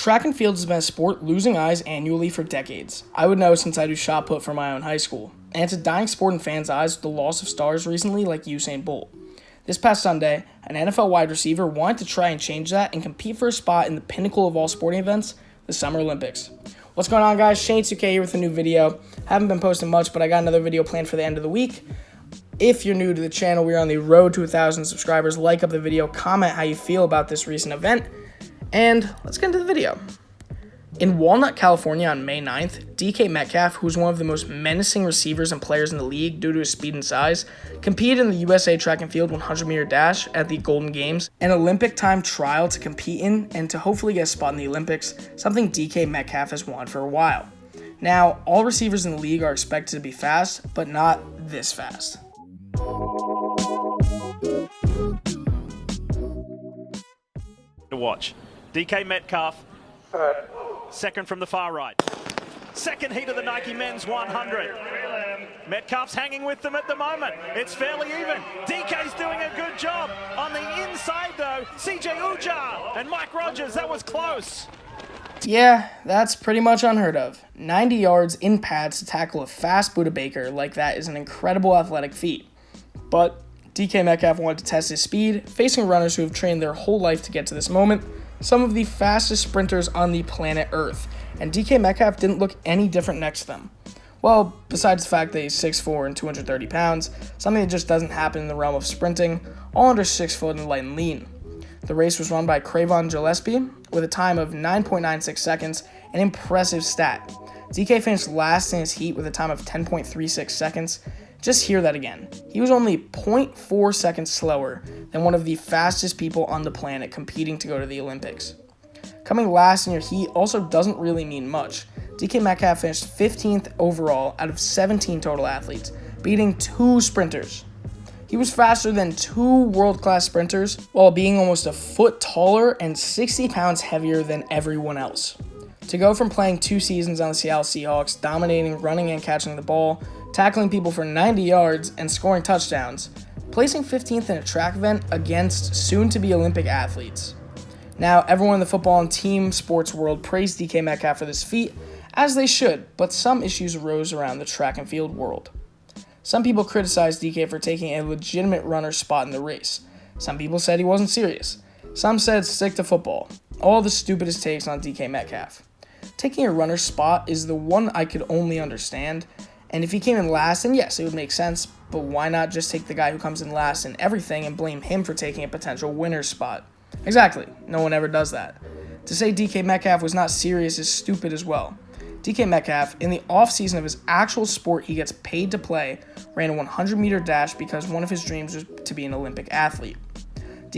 Track and field has been a sport losing eyes annually for decades. I would know since I do shot put for my own high school. And it's a dying sport in fans' eyes with the loss of stars recently like Usain Bolt. This past Sunday, an NFL wide receiver wanted to try and change that and compete for a spot in the pinnacle of all sporting events, the Summer Olympics. What's going on, guys? Shaney 2K here with a new video. Haven't been posting much, but I got another video planned for the end of the week. If you're new to the channel, we're on the road to 1,000 subscribers. Like up the video, comment how you feel about this recent event, and let's get into the video. In Walnut, California on May 9th, Metcalf, who's one of the most menacing receivers and players in the league due to his speed and size, competed in the USA track and field 100-meter dash at the Golden Games, an Olympic time trial to compete in and to hopefully get a spot in the Olympics, something Metcalf has wanted for a while. Now, all receivers in the league are expected to be fast, but not this fast. To watch. Metcalf, second from the far right. Second heat of the Nike Men's 100. Metcalf's hanging with them at the moment. It's fairly even. DK's doing a good job. On the inside, though, CJ Ujar and Mike Rogers, that was close. Yeah, that's pretty much unheard of. 90 yards in pads to tackle a fast Buda Baker like that is an incredible athletic feat. But Metcalf wanted to test his speed, facing runners who have trained their whole life to get to this moment, some of the fastest sprinters on the planet Earth, and Metcalf didn't look any different next to them. Well, besides the fact that he's 6'4" and 230 pounds, something that just doesn't happen in the realm of sprinting, all under 6 foot and light and lean. The race was run by Cravon Gillespie with a time of 9.96 seconds, an impressive stat. finished last in his heat with a time of 10.36 seconds. Just hear that again. He was only 0.4 seconds slower than one of the fastest people on the planet competing to go to the Olympics. Coming last in your heat also doesn't really mean much. Metcalf finished 15th overall out of 17 total athletes, beating 2 sprinters. He was faster than 2 world-class sprinters while being almost a foot taller and 60 pounds heavier than everyone else. To go from playing 2 seasons on the Seattle Seahawks, dominating running and catching the ball, tackling people for 90 yards, and scoring touchdowns, placing 15th in a track event against soon-to-be Olympic athletes. Now, everyone in the football and team sports world praised Metcalf for this feat, as they should, but some issues arose around the track and field world. Some people criticized for taking a legitimate runner spot in the race. Some people said he wasn't serious. Some said stick to football. All the stupidest takes on Metcalf. Taking a runner's spot is the one I could only understand, and if he came in last, then yes, it would make sense, but why not just take the guy who comes in last in everything and blame him for taking a potential winner's spot? Exactly, no one ever does that. To say Metcalf was not serious is stupid as well. Metcalf, in the off-season of his actual sport he gets paid to play, ran a 100-meter dash because one of his dreams was to be an Olympic athlete.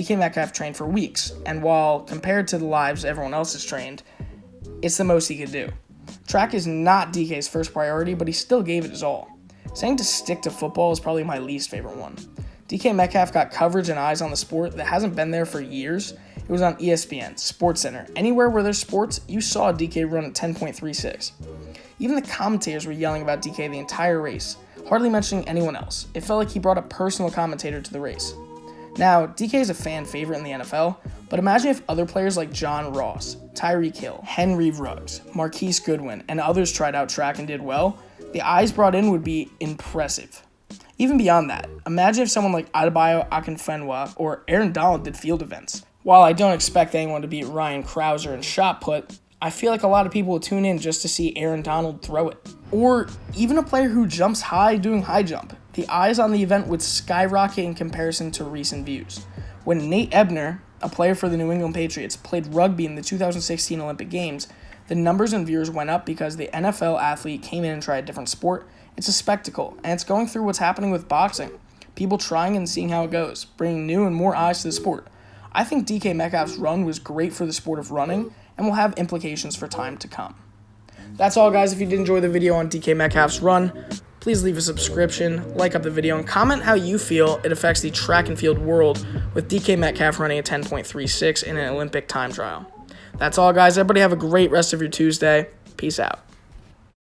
Metcalf trained for weeks, and while compared to the lives everyone else has trained, it's the most he could do. Track is not DK's first priority, but he still gave it his all. Saying to stick to football is probably my least favorite one. Metcalf got coverage and eyes on the sport that hasn't been there for years. It was on ESPN, SportsCenter. Anywhere where there's sports, you saw DK run at 10.36. Even the commentators were yelling about DK the entire race, hardly mentioning anyone else. It felt like he brought a personal commentator to the race. Now, DK is a fan favorite in the NFL, but imagine if other players like John Ross, Tyreek Hill, Henry Ruggs, Marquise Goodwin, and others tried out track and did well. The eyes brought in would be impressive. Even beyond that, imagine if someone like Adebayo Akinfenwa or Aaron Donald did field events. While I don't expect anyone to beat Ryan Krauser in shot put, I feel like a lot of people will tune in just to see Aaron Donald throw it. Or even a player who jumps high doing high jump. The eyes on the event would skyrocket in comparison to recent views. When Nate Ebner, a player for the New England Patriots, played rugby in the 2016 Olympic Games, the numbers and viewers went up because the NFL athlete came in and tried a different sport. It's a spectacle, and it's going through what's happening with boxing. People trying and seeing how it goes, bringing new and more eyes to the sport. I think Metcalf's run was great for the sport of running and will have implications for time to come. That's all, guys. If you did enjoy the video on Metcalf's run, please leave a subscription, like up the video, and comment how you feel it affects the track and field world with Metcalf running a 10.36 in an Olympic time trial. That's all, guys. Everybody have a great rest of your Tuesday. Peace out.